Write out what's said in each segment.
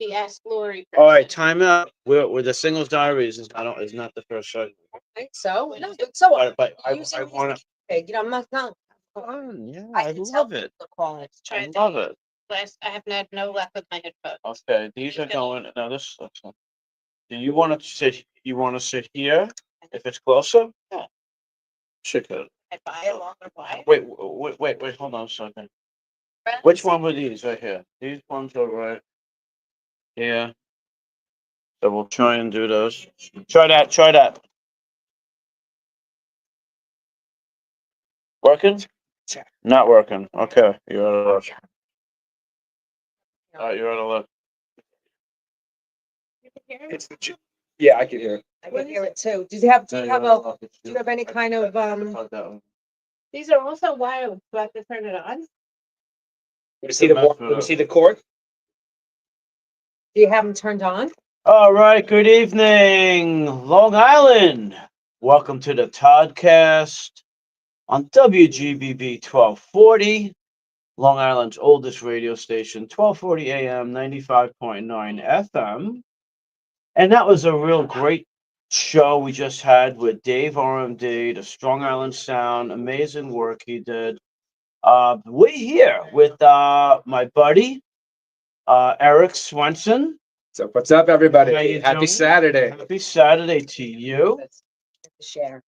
The Ask Lori All right, person. time out. We're the singles diaries is not the first show. I think so. No, so But I using want to. big. I'm not. Yeah, I I can tell love it. people to call it. I Tried love it. I haven't had no luck with my headphones. Okay, these are going. Now this. Do you want to sit? You want to sit here? If it's closer, yeah, sure could. I buy a longer wire. Wait. Hold on a second. Which one were these right here? These ones are right here. So we'll try and do those. Try that. Try that. Working? Not working. Okay, you're out of luck. All right, you're out of luck. You can hear It's the yeah, I can hear it. I can hear it too. Do you have? Do No, you you're have out of a? luck. Do you have any kind of That one. These are also wireless. Do I have to turn it on? Let me see the let me see the cord. Do you have them turned on? All right, good evening, Long Island. Welcome to the ToddCast on WGBB 1240, Long Island's oldest radio station, 1240 AM, 95.9 FM. And that was a real great show we just had with Dave RMD, the Strong Island Sound, amazing work he did. We're here with my buddy, Eric Swenson. So what's up, everybody? How you Happy doing? Saturday. Happy Saturday to you. Let's share.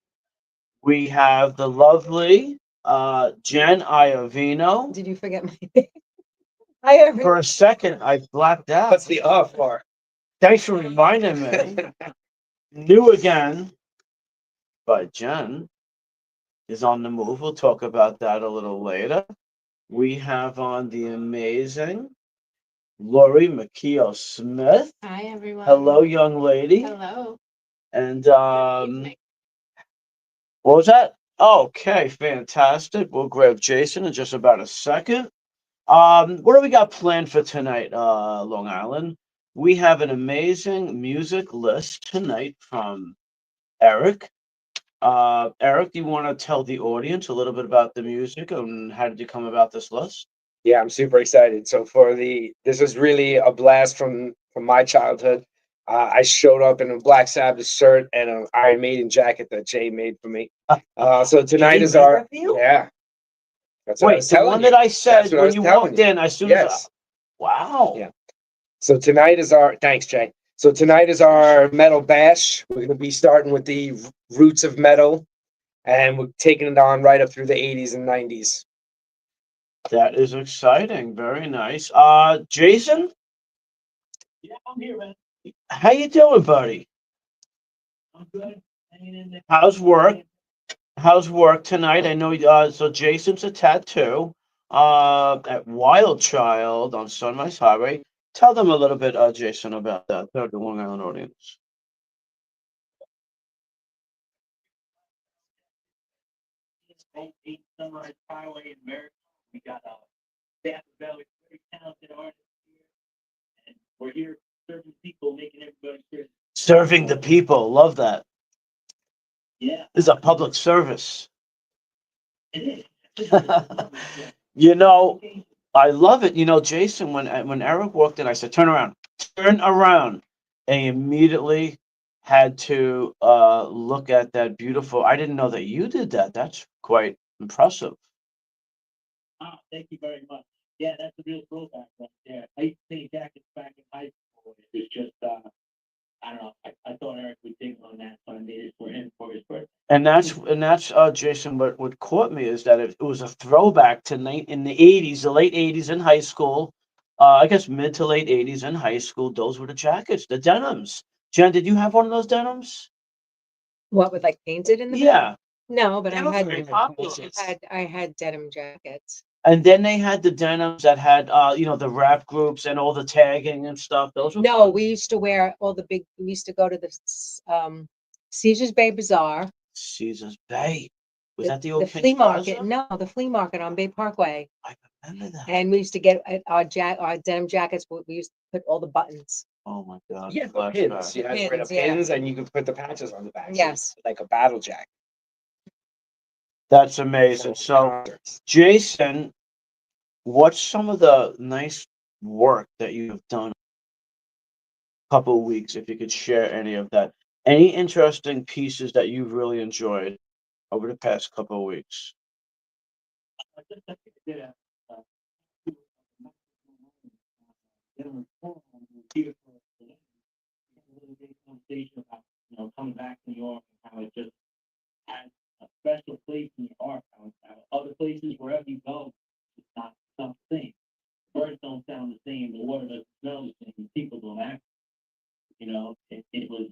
We have the lovely Jen Iovino. Did you forget my name? I have. For a second, I blacked out. What's the off part? Thanks for reminding me. New again, but Jen is on the move. We'll talk about that a little later. We have on the amazing Lori McKeel Smith. Hi, everyone. Hello, young lady. Hello. And Good evening. what was that? Okay, fantastic. We'll grab Jason in just about a second. What do we got planned for tonight, Long Island? We have an amazing music list tonight from Eric. Eric, do you want to tell the audience a little bit about the music and how did you come about this list? Yeah, I'm super excited. So this is really a blast from my childhood. I showed up in a Black Sabbath shirt and an Iron Maiden jacket that Jay made for me. So tonight Jay is made our that for you? yeah. That's what I Wait, was the telling one you. that I said That's what I when was you telling walked you. in, as soon Yes. as wow. Yeah. So tonight is our thanks, Jay. So tonight is our metal bash. We're gonna be starting with the roots of metal, and we're taking it on right up through the 80s and 90s. That is exciting. Very nice. Jason, Yeah, I'm here, man. how you doing, buddy? I'm good. Hanging in there. How's work? How's work tonight? I know. So Jason's a tattoo. At Wild Child on Sunrise Highway. Tell them a little bit, Jason, about that. Tell the Long Island audience. It's 8 Sunrise Highway in America. We got Staff Valley, very talented artists here, and we're here serving people, making everybody feel. Serving the people. Love that. Yeah, This is a public service. it is. You know, I love it. You know, Jason, when Eric walked in, I said, turn around. And he immediately had to look at that beautiful. I didn't know that you did that. That's quite impressive. Thank you very much. Yeah, that's a real throwback right there. I used to paint jackets back in high school. It was just, I don't know. I thought Eric would dig on that, so I made it for him for his birthday. And that's Jason. What caught me is that it was a throwback to in the '80s, the late '80s in high school. I guess mid to late '80s in high school. Those were the jackets, the denims. Jen, did you have one of those denims? What with like painted in the back? Yeah. No, but They I were had very popular. I had denim jackets. And then they had the denims that had, the rap groups and all the tagging and stuff. Those were No, fun. we used to wear all the big. We used to go to the Caesar's Bay Bazaar, Caesar's Bay. Was that the the old flea Pink market. Plaza? No, the flea market on Bay Parkway. I remember that. And we used to get our denim jackets. We used to put all the buttons. Oh my God. Yeah, the pins. You had to wear the Pins, yeah. pins, and you could put the patches on the back. So Yes. it's like a battle jacket. That's amazing. So, Concerts. Jason, what's some of the nice work that you have done couple of weeks, if you could share any of that. Any interesting pieces that you've really enjoyed over the past couple of weeks? I just think they did a great conversation about, coming back to New York and how it just has a special place in your heart. How other places, wherever you go, it's not the same. Birds don't sound the same, the water doesn't smell the same, people don't act. It was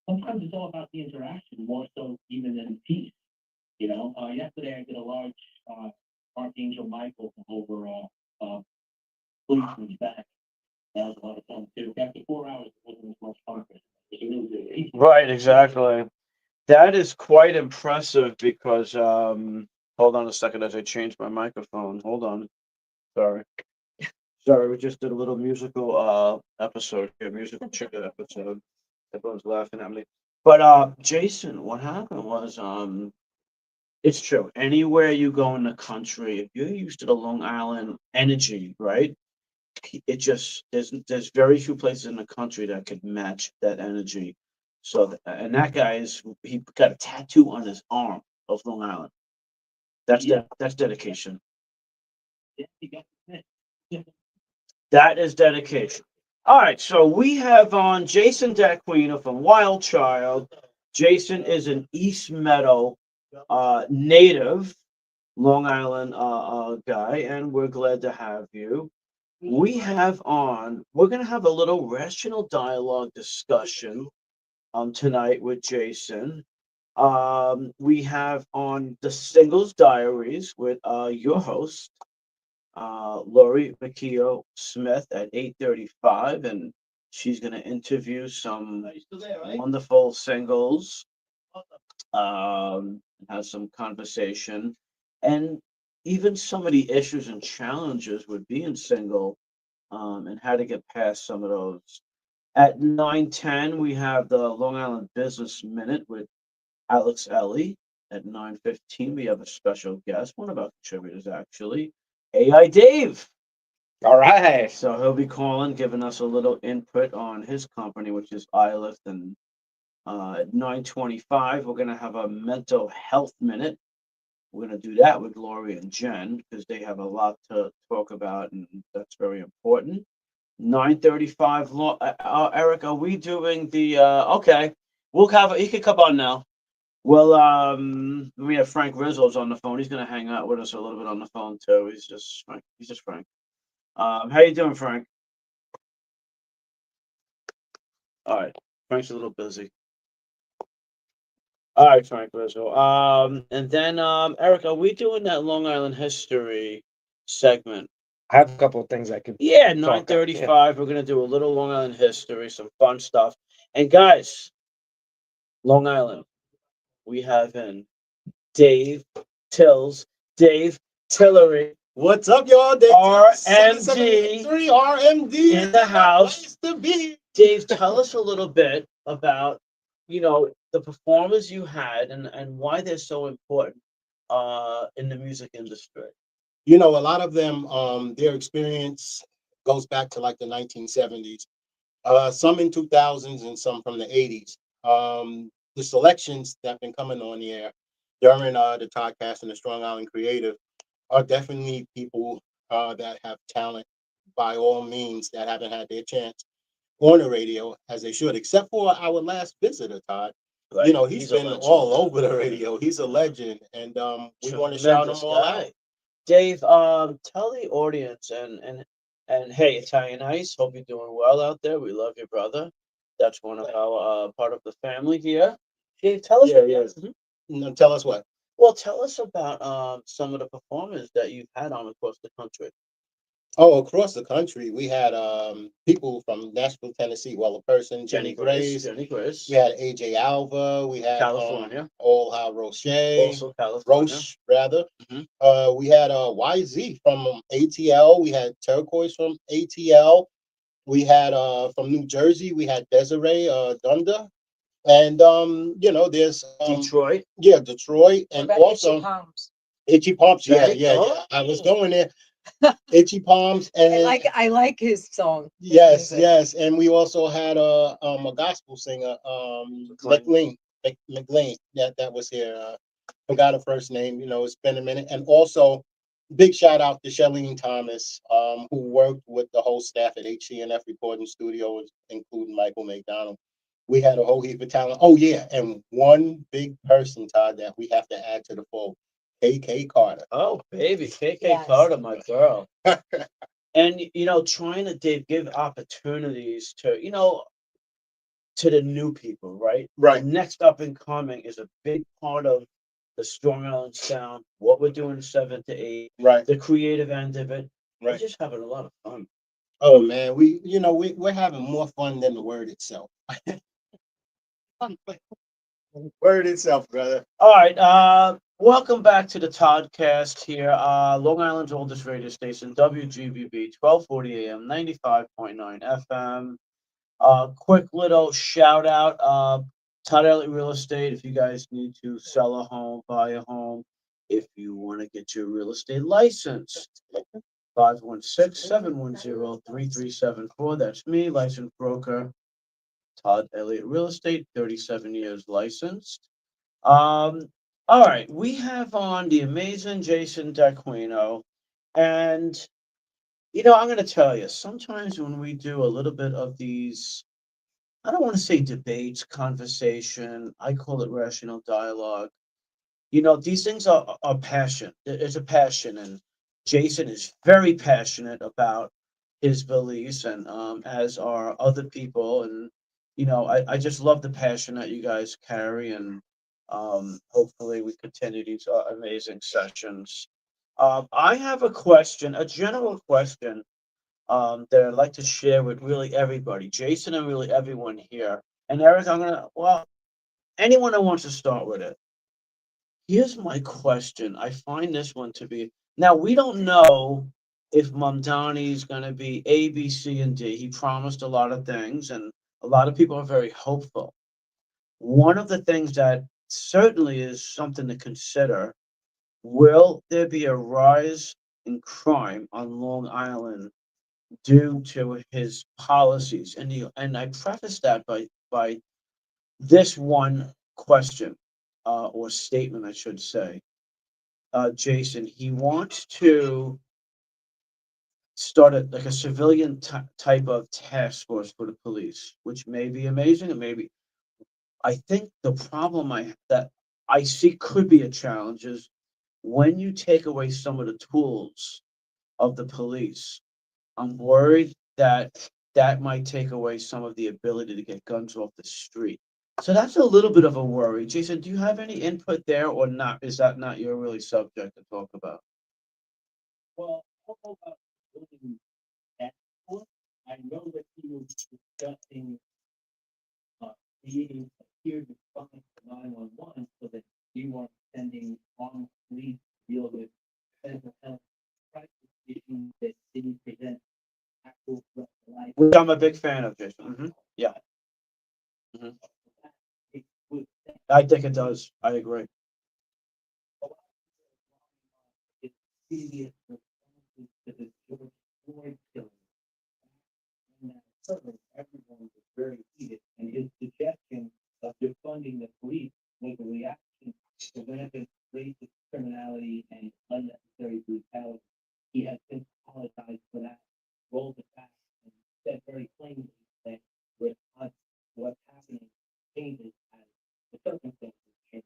sometimes it's all about the interaction more so even than peace. Yesterday I did a large Archangel Michael over policeman's back. That was a lot of fun too. After 4 hours, it wasn't as much fun. It was really good. Right, exactly. That is quite impressive because hold on a second as I change my microphone. Hold on. Sorry. Sorry, we just did a little musical episode here, musical chicken episode. Everyone's laughing at me. But Jason, what happened was it's true. Anywhere you go in the country, if you're used to the Long Island energy, right? It just there's very few places in the country that could match that energy. So and that guy he got a tattoo on his arm of Long Island. That's dedication. Yeah, you got it. That is dedication. All right, so we have on Jason Daquino from Wild Child. Jason is an East Meadow native, Long Island guy, and we're glad to have you. We're going to have a little rational dialogue discussion tonight with Jason. We have on the Singles Diaries with your host, Lori McKeo Smith at 8:35, and she's going to interview some wonderful singles, have some conversation, and even some of the issues and challenges with being single, and how to get past some of those. At 9:10, we have the Long Island Business Minute with Alex Ellie. At 9:15, we have a special guest, one of our contributors actually, AI Dave. All right. So he'll be calling, giving us a little input on his company, which is iLift. And at 9:25, we're going to have a mental health minute. We're going to do that with Gloria and Jen because they have a lot to talk about, and that's very important. 9:35, Eric, are we doing the, okay, we'll have, he can come on now. Well, we have Frank Rizzo's on the phone. He's going to hang out with us a little bit on the phone too. He's just Frank. How you doing, Frank? All right, Frank's a little busy. All right, Frank Rizzo. And then Eric, are we doing that Long Island history segment? I have a couple of things I could. Yeah, Talk about, 9:35. We're gonna do a little Long Island history, some fun stuff. And guys, Long Island, we have in Dave Dave Tillery. What's up, y'all? RMD 3 RMD in the house. Place to be. Dave, tell us a little bit about, the performers you had and why they're so important in the music industry. You know, a lot of them, their experience goes back to like the 1970s. Some in 2000s and some from the 80s. The selections that have been coming on the air during the ToddCast and the Strong Island Creative are definitely people that have talent by all means that haven't had their chance on the radio as they should, except for our last visitor, Todd. Right? You know, he's a been legend. all over the radio. He's a legend, and we want to shout him Tremendous all guy. out. Dave, tell the audience and hey, Italian Ice, hope you're doing well out there. We love you, brother. That's one of our part of the family here. Dave, tell us. Yeah, yeah. Mhm. No, tell us what. Well, tell us about some of the performers that you've had on across the country. Oh, across the country, we had people from Nashville, Tennessee. Well, a person, Jenny Grace. Jenny Grace. We had AJ Alva. We had California. Olha Roche. Also California. Roche, rather. Mhm. We had YZ from ATL. We had Turquoise from ATL. We had from New Jersey. We had Desiree Dunda. And there's Detroit. yeah, Detroit, and What about also Itchy Palms? Itchy Pumps. Yeah, Right. yeah, Oh. yeah. I was going there. Itchy Palms, and I like his song. his yes, music. yes, and we also had a gospel singer, McLean. McLean, that was here. Forgot her first name. You know, it's been a minute, and also big shout out to Shelleen Thomas, who worked with the whole staff at HCNF Recording Studio, including Michael McDonald. We had a whole heap of talent. Oh yeah, and one big person, Todd, that we have to add to the fold, KK Carter. Oh, baby, KK Yes. Carter, my girl. And trying to give opportunities to to the new people, right? Right. The next up and coming is a big part of the Strong Island Sound. What we're doing 7 to 8, Right, the creative end of it. We're right. just having a lot of fun. Oh man, we're having more fun than the word itself. Word itself, brother. All right. Welcome back to the ToddCast here. Long Island's oldest radio station, WGBB, 1240 AM, 95.9 FM. Quick little shout out. Todd Elliott Real Estate. If you guys need to sell a home, buy a home, if you want to get your real estate license, 516-710-3374. That's me, licensed broker, Todd Elliott Real Estate, 37 years licensed. All right, we have on the amazing Jason Daquino, and I'm going to tell you, sometimes when we do a little bit of these, I don't want to say debates, conversation, I call it rational dialogue. These things are passion. It's a passion, and Jason is very passionate about his beliefs, and as are other people. And I just love the passion that you guys carry, and hopefully we continue these amazing sessions. I have a question, a general question, that I'd like to share with really everybody, Jason, and really everyone here. And Eric, anyone that wants to start with it. Here's my question. I find this one to be now we don't know if Mamdani is going to be A, B, C, and D. He promised a lot of things, and a lot of people are very hopeful. One of the things that certainly is something to consider: will there be a rise in crime on Long Island due to his policies? And I preface that by this one question, or statement, I should say. Jason, he wants to start like a civilian type of task force for the police, which may be amazing, and maybe I think the problem that I see could be a challenge is when you take away some of the tools of the police. I'm worried that that might take away some of the ability to get guns off the street. So that's a little bit of a worry. Jason, do you have any input there or not? Is that not your really subject to talk about? Well, I don't know about building that one. I know that he was discussing creating a tiered response to 911 so that you weren't sending armed police to deal with mental health crisis issues that didn't present actual threat to life. Which I'm a big fan of, Jason. Yeah, It would I think it does. I agree. it's serious responses to the George Floyd killing. And that occurred, everyone was very heated, and his suggestion of defunding the police was a reaction to rampant racist criminality and unnecessary brutality. He has since apologized for that, rolled it back, and said very plainly that what's happening changes as the circumstances change.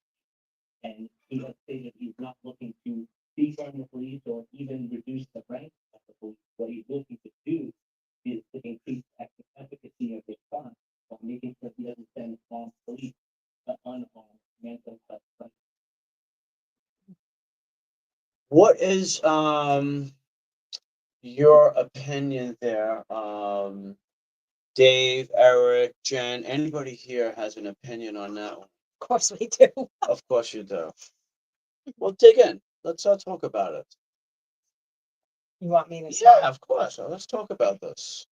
And he has stated he's not looking to defund the police or even reduce the ranks of the police. What he's looking to do is to increase the efficacy of response while making sure he doesn't send armed police to unarmed mental health crisis. What is your opinion there? Dave, Eric, Jen, anybody here has an opinion on that one? Of course we do. Of course you do. Well, dig in. Let's talk about it. You want me to Yeah, start? of course. Let's talk about this.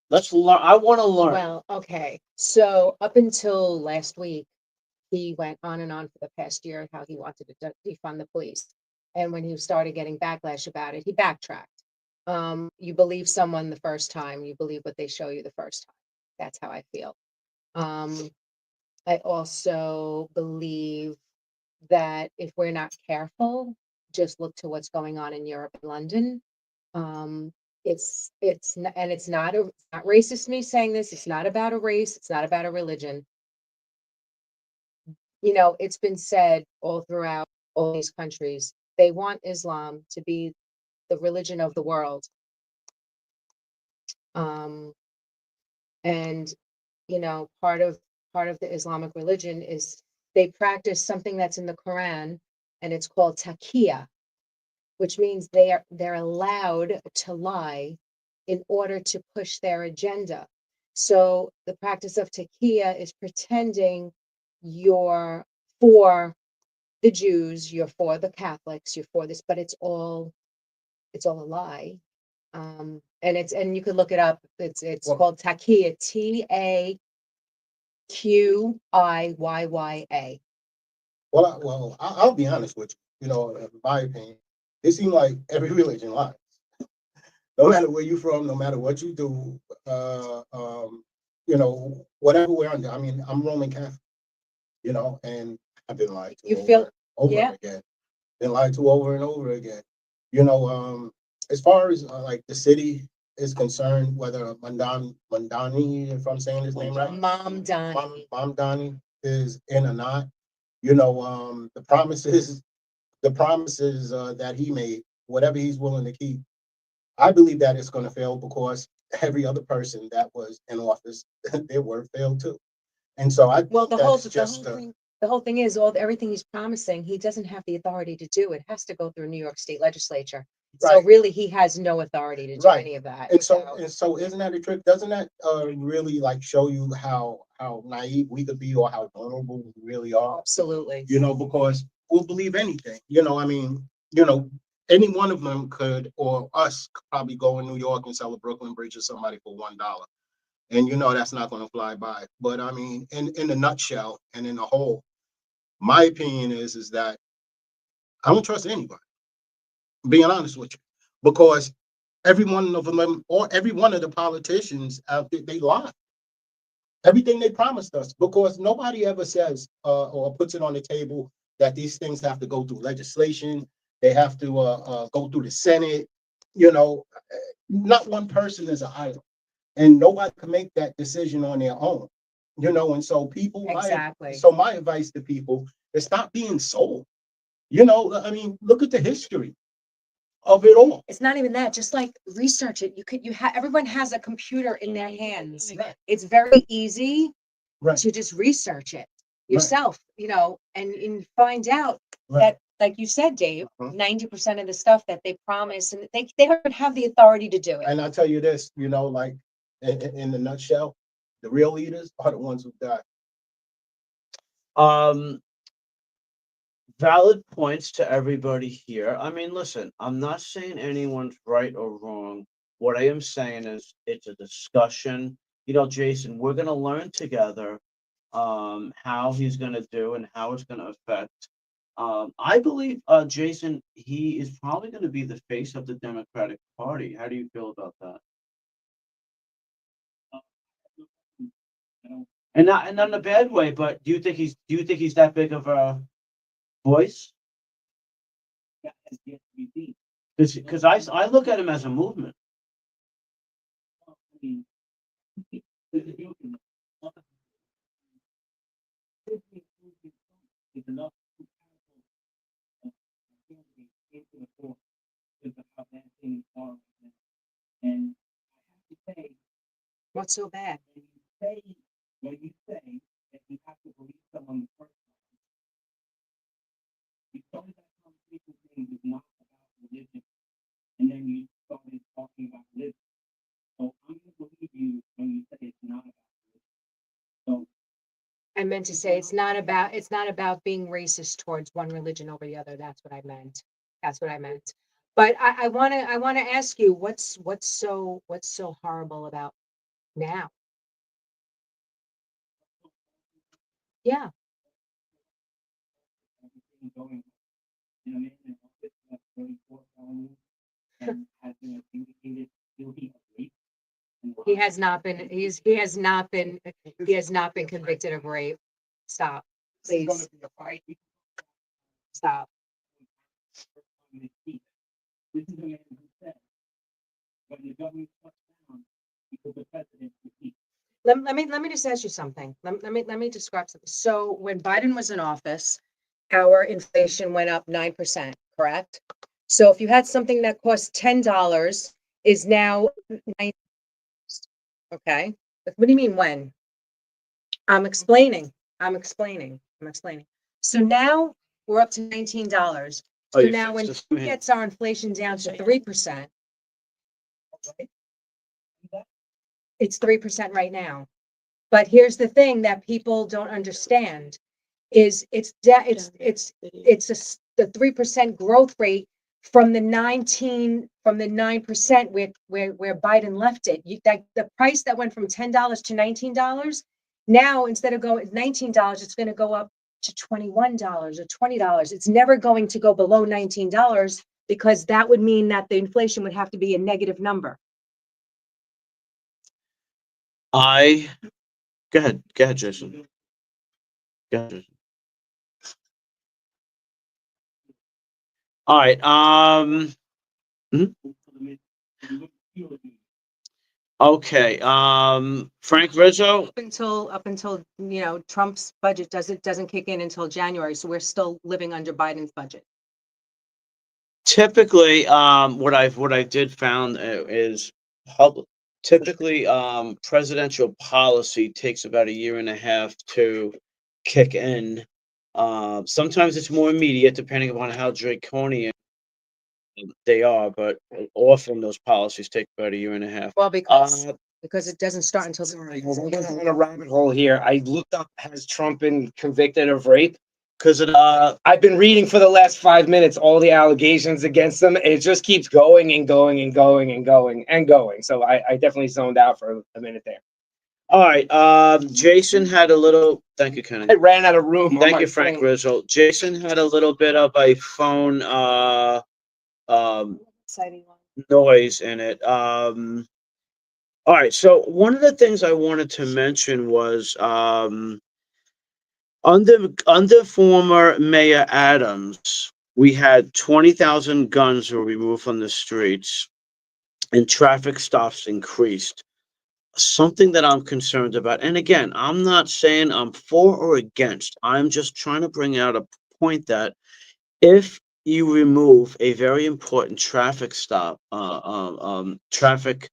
Let's learn. I want to learn. Well, okay. So up until last week, he went on and on for the past year how he wanted to defund the police. And when he started getting backlash about it, he backtracked. You believe someone the first time, you believe what they show you the first time. That's how I feel. I also believe that if we're not careful, just look to what's going on in Europe and London. And it's not not racist me saying this. It's not about a race. It's not about a religion. You know, it's been said all throughout all these countries, they want Islam to be the religion of the world. Um, and you know, part of the Islamic religion is they practice something that's in the Quran, and it's called taqiyya, which means they're allowed to lie in order to push their agenda. So the practice of taqiyya is pretending you're for the Jews, you're for the Catholics, you're for this, but it's all a lie. And you could look it up. It's Well- called taqiyya, Taqiyya. I'll be honest with you. You know, in my opinion, it seems like every religion lies. No matter where you're from, no matter what you do, you know, whatever we're under. I mean, I'm Roman Catholic, you know, and I've been lied to You feel- over yeah. again. Been lied to over and over again. You know, as far as like the city is concerned, whether Mandani, if I'm saying his name right, Mom Donnie. Mom Donnie is in or not, you know, the promises that he made, whatever he's willing to keep, I believe that it's going to fail because every other person that was in office, their word failed too. And so I Well, think that's just the whole thing is everything he's promising, he doesn't have the authority to do. It has to go through New York State legislature. So right. really, he has no authority to do Right. any of that. And so isn't that a trick? Doesn't that really like show you how naive we could be or how vulnerable we really are? Absolutely. You know, because we'll believe anything. You know, I mean, you know, any one of them could, or us could probably go in New York and sell a Brooklyn Bridge to somebody for $1. And you know that's not going to fly by. But I mean, in a nutshell and in the whole, my opinion is that I don't trust anybody, being honest with you, because every one of them or every one of the politicians out there, they lie. Everything they promised us, because nobody ever says or puts it on the table that these things have to go through legislation. They have to go through the Senate. You know, not one person is an island, and nobody can make that decision on their own. You know, and so Exactly. my advice to people is stop being sold. You know, I mean, look at the history of it all. It's not even that, just like research it. Everyone has a computer in their hands. Right. It's very easy Right. to just research it yourself, you know, and find out Right. that, like you said, Dave, Mhm. 90% of the stuff that they promise, and they don't have the authority to do it. And I'll tell you this, you know, like in the nutshell, the real leaders are the ones who die. Valid points to everybody here. I mean, listen, I'm not saying anyone's right or wrong. What I am saying is it's a discussion. You know, Jason, we're gonna learn together how he's gonna do and how it's gonna affect. I believe Jason, he is probably gonna be the face of the Democratic Party. How do you feel about that? And not in a bad way, but do you think he's that big of a voice? Yeah, has yet to be seen. Because I look at him as a movement. I mean, there's a joke in there. It's enough to powerful candidate into the court because of how bad things are right now. And I have to say, What's so bad? when you say that you have to believe someone the first time, you started that conversation saying it was not about religion, and then you started talking about religion. So I'm going to believe you when you say it's not about religion. So I meant to say it's not about being racist towards one religion over the other. That's what I meant. That's what I meant. But I wanna ask you, what's so horrible about now? Yeah. everything going in a man in office 34 felonies and has been indicated guilty of rape. He has not been, he has not been convicted of rape. Stop, This is gonna please, be a fight. stop. This is a man who said, when the government shuts down, because the president defeats. Let me just ask you something. Let me describe something. So when Biden was in office, our inflation went up 9%, correct? So if you had something that cost $10 is now 9, okay? But what do you mean when? I'm explaining. So now we're up to $19. Oh, So you now fixed when the he screen. gets our inflation down to 3%, it's 3% right now. But here's the thing that people don't understand is the 3% growth rate from the 9% where Biden left it. That the price that went from $10 to $19, now instead of going $19, it's going to go up to $21 or $20. It's never going to go below $19 because that would mean that the inflation would have to be a negative number. Go ahead, Jason. Go ahead, Jason. All right. Okay. Frank Rizzo. Up until Trump's budget doesn't kick in until January, so we're still living under Biden's budget. Typically, what I did found is public. Typically, presidential policy takes about a year and a half to kick in. Sometimes it's more immediate, depending upon how draconian they are, but often those policies take about a year and a half. Well, because it doesn't start until Sorry, guys, I went on a rabbit hole here. I looked up, has Trump been convicted of rape? Because I've been reading for the last 5 minutes all the allegations against him, and it just keeps going and going and going and going and going. So I definitely zoned out for a minute there. all right. Jason had a little. Thank you, Kenny. I ran out of room. on Thank my you, Frank phone. Rizzo. Jason had a little bit of a phone exciting one. noise in it. All right. So one of the things I wanted to mention was under former Mayor Adams, we had 20,000 guns were removed from the streets, and traffic stops increased. Something that I'm concerned about, and again, I'm not saying I'm for or against. I'm just trying to bring out a point that if you remove a very important traffic stop, traffic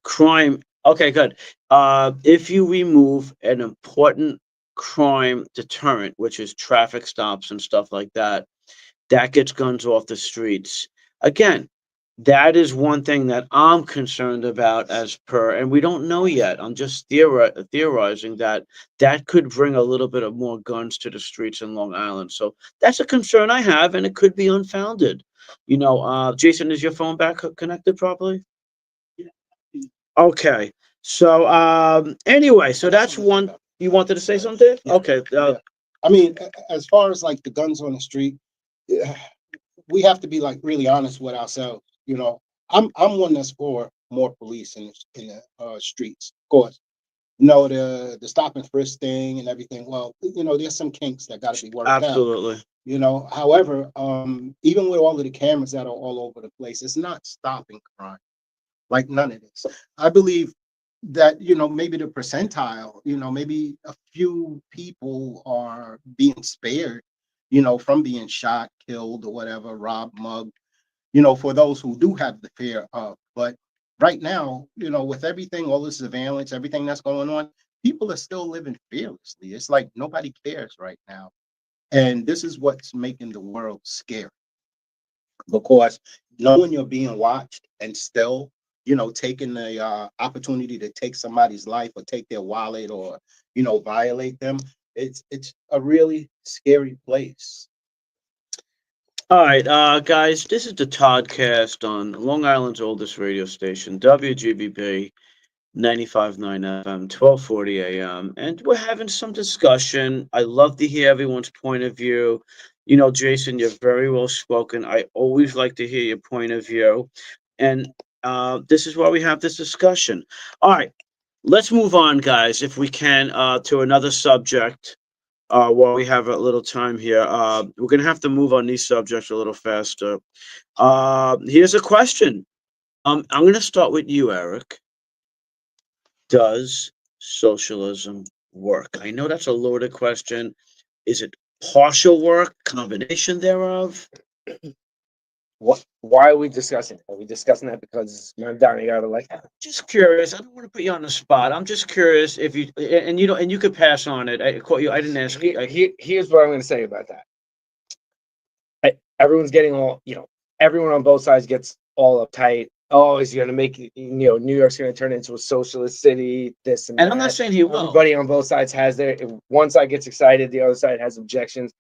crime. Okay, good. If you remove an important crime deterrent, which is traffic stops and stuff like that, that gets guns off the streets. Again, that is one thing that I'm concerned about as per, and we don't know yet. I'm just theorizing that that could bring a little bit of more guns to the streets in Long Island. So that's a concern I have, and it could be unfounded. Jason, is your phone back connected properly? Okay. So anyway, so that's one. You wanted to say something? Yeah. Okay. I mean, as far as like the guns on the street, we have to be like really honest with ourselves. I'm one that's for more police in the streets. Of course, the stop and frisk thing and everything. Well, there's some kinks that got to be worked out. Absolutely. However, even with all of the cameras that are all over the place, it's not stopping crime. Like none of this. I believe that maybe the percentile, maybe a few people are being spared, from being shot, killed, or whatever, robbed, mugged, for those who do have the fear of. But right now, with everything, all the surveillance, everything that's going on, people are still living fearlessly. It's like nobody cares right now. And this is what's making the world scary. Because knowing you're being watched and still, taking the opportunity to take somebody's life or take their wallet or, violate them, it's a really scary place. All right, guys, this is the ToddCast on Long Island's oldest radio station, WGBB 95.9 FM, 12:40 a.m. And we're having some discussion. I love to hear everyone's point of view. You know, Jason, you're very well spoken. I always like to hear your point of view. And this is why we have this discussion. All right, let's move on, guys, if we can, to another subject while we have a little time here. We're going to have to move on these subjects a little faster. Here's a question. I'm going to start with you, Eric. Does socialism work? I know that's a loaded question. Is it partial work, combination thereof? What? Why are we discussing? Are we discussing that because man down here gotta like? Just curious. I don't want to put you on the spot. I'm just curious if you and you know and you could pass on it. I caught you. I didn't ask you. Here's what I'm going to say about that. Everyone's getting all, everyone on both sides gets all uptight. Oh, is he going to make, New York's going to turn into a socialist city, this and And that. I'm not saying he will. Everybody on both sides has their, if one side gets excited, the other side has objections.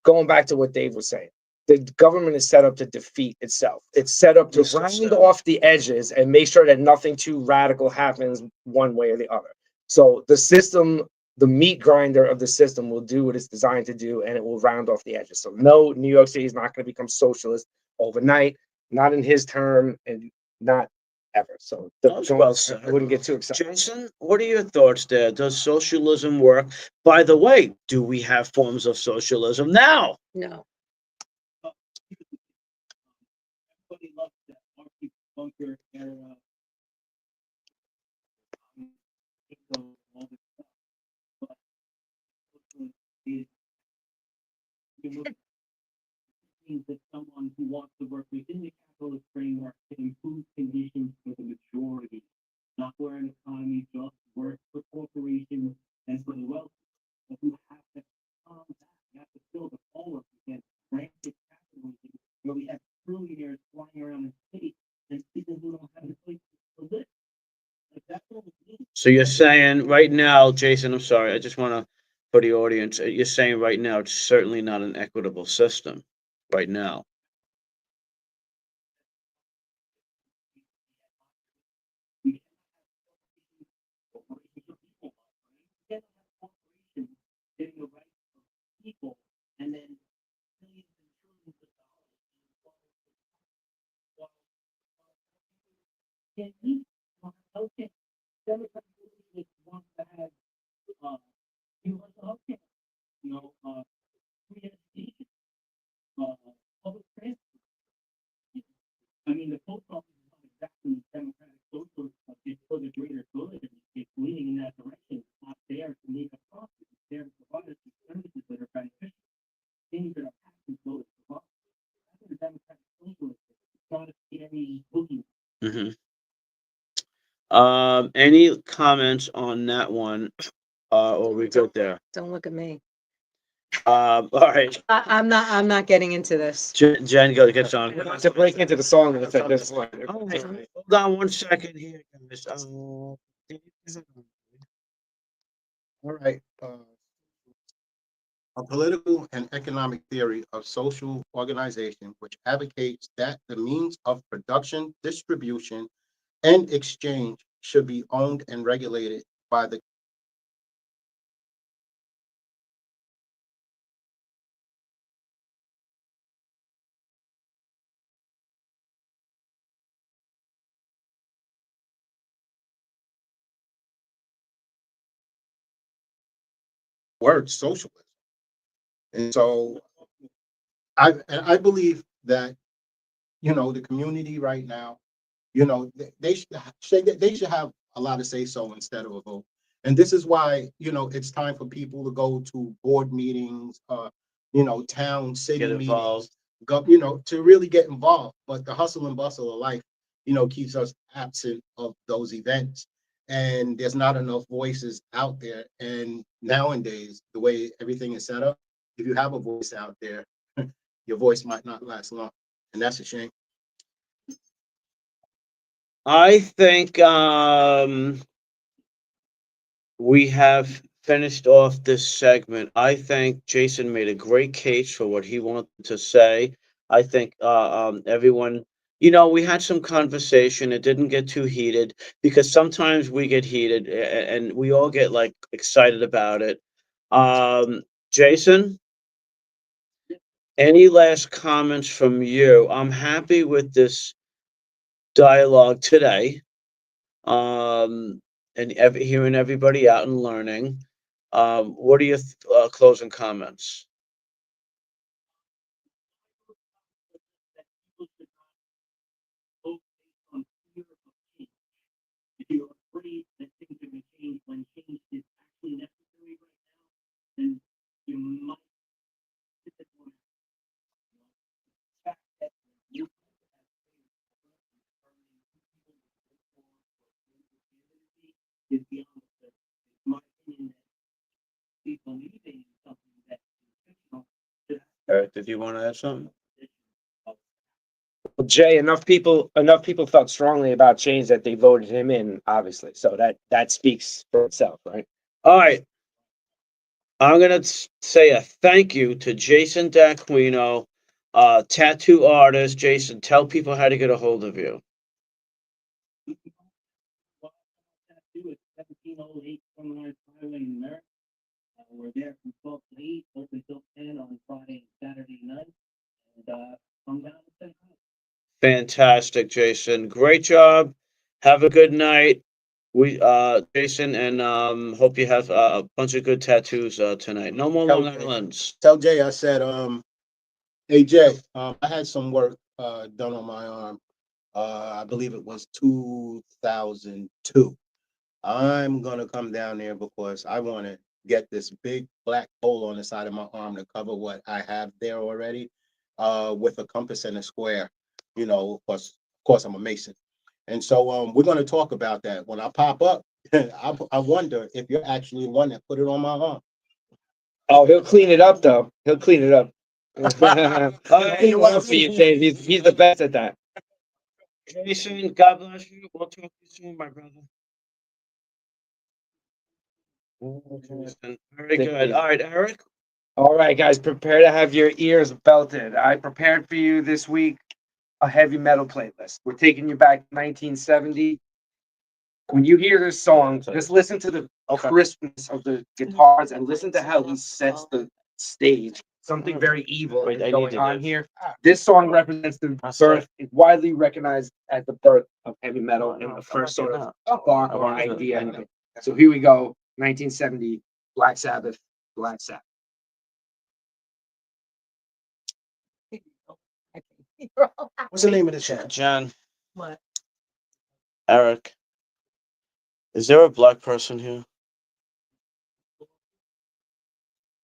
Going back to what Dave was saying, the government is set up to defeat itself. It's set up to Yes, round sir. off the edges and make sure that nothing too radical happens one way or the other. So the system, the meat grinder of the system will do what it's designed to do, and it will round off the edges. So no, New York City is not going to become socialist overnight, not in his term, and not ever. So Well said. I wouldn't get too excited. Jason, what are your thoughts there? Does socialism work? By the way, do we have forms of socialism now? No. Everybody loves that market bunker era. All this stuff. But it means that someone who wants to work within the capitalist framework can improve conditions for the majority, not where an economy just works for corporations and for the wealthy. But you have to calm that. You have to build a forward against rampant capitalism where we have trillionaires flying around the state and people who don't have a place to live. Like that's what it means. So you're saying right now, Jason, I'm sorry, I just want to, for the audience, you're saying right now it's certainly not an equitable system right now. We can't have corporations getting the rights of people and then millions and trillions of dollars can't eat. Okay. Democratic leadership wants to have universal health care, free education, public transport. I mean, the post office is not exactly democratic socialist, but it's for the greater good, and it's leaning in that direction. It's not there to make a profit. It's there to provide us with services that are beneficial. Things that are taxes go to provide. That's what a democratic socialist is. It's not a scary boogie. Hmm. Any comments on that one? Or we good there? Don't look at me. All right. I'm not getting into this. Jen gets on. To break into the song, it's like this one. All right, hold on one second here, guys. All right. A political and economic theory of social organization, which advocates that the means of production, distribution, and exchange should be owned and regulated by the word socialism. And so I believe that, the community right now, they should have a lot to say so instead of a vote. And this is why, it's time for people to go to board meetings, town, city Get meetings, involved. to really get involved. But the hustle and bustle of life, keeps us absent of those events. And there's not enough voices out there. And nowadays, the way everything is set up, if you have a voice out there, your voice might not last long. And that's a shame. I think we have finished off this segment. I think Jason made a great case for what he wanted to say. I think everyone, we had some conversation. It didn't get too heated because sometimes we get heated and we all get like excited about it. Jason, Any last comments from you? I'm happy with this dialogue today. And hearing everybody out and learning. What are your closing comments? That people should not vote based on fear of change. If you're afraid that things are going to change when change is actually necessary right now, then you might disappoint. The fact that you have is beyond the, my opinion that people believing in something that is fictional should Eric, did you want to add something? Well, Jay, enough people felt strongly about change that they voted him in, obviously. So that speaks for itself, right? All right. I'm going to say a thank you to Jason D'Aquino, tattoo artist. Jason, tell people how to get a hold of you. what do is 1708 Sunrise Highway in Merritt. We're there from 12 to 8, open till 10 on Friday and Saturday night. And come down and say hi. Fantastic, Jason. Great job. Have a good night. Jason, and hope you have a bunch of good tattoos tonight. No more Long Islands. Tell Jay I said, hey Jay, I had some work done on my arm. I believe it was 2002. I'm gonna come down there because I want to get this big black hole on the side of my arm to cover what I have there already, with a compass and a square. You know, of course, I'm a Mason, and so we're gonna talk about that when I pop up. I wonder if you're actually the one that put it on my arm. Oh, he'll clean it up though. He'll clean it up. He'll right, clean it up for you, Dave. He's the best at that. Jason, God bless you. We'll talk to you soon, my brother. Jason, very Thank good. you. All right, Eric. All right, guys, prepare to have your ears belted. I prepared for you this week a heavy metal playlist. We're taking you back to 1970. When you hear this song, just listen to the crispness of the guitars and listen to how he sets the stage. Something very evil Wait, I is need going to on do- here. This song represents the birth, is widely recognized as the birth of heavy metal and the first sort of spark or idea. So here we go, 1970, Black Sabbath, Black Sabbath. What's the name of the channel? John, What? Eric. Is there a black person here?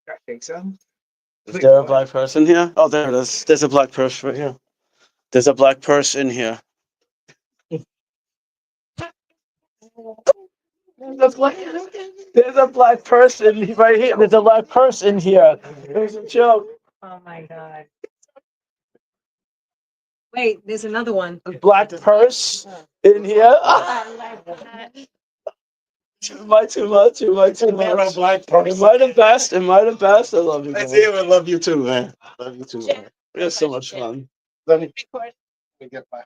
I think so. Is there a black person here? Oh, there it is. There's a black person right here. There's a black person here. There's a black person right here. There's a black person here. It was a joke. Oh my God. Wait, there's another one. Black purse in here. Too much. Black It might have passed. It might have passed. I love you, That's man. it. I love you too, man. Love you too, man. We had so much fun. Let me get my.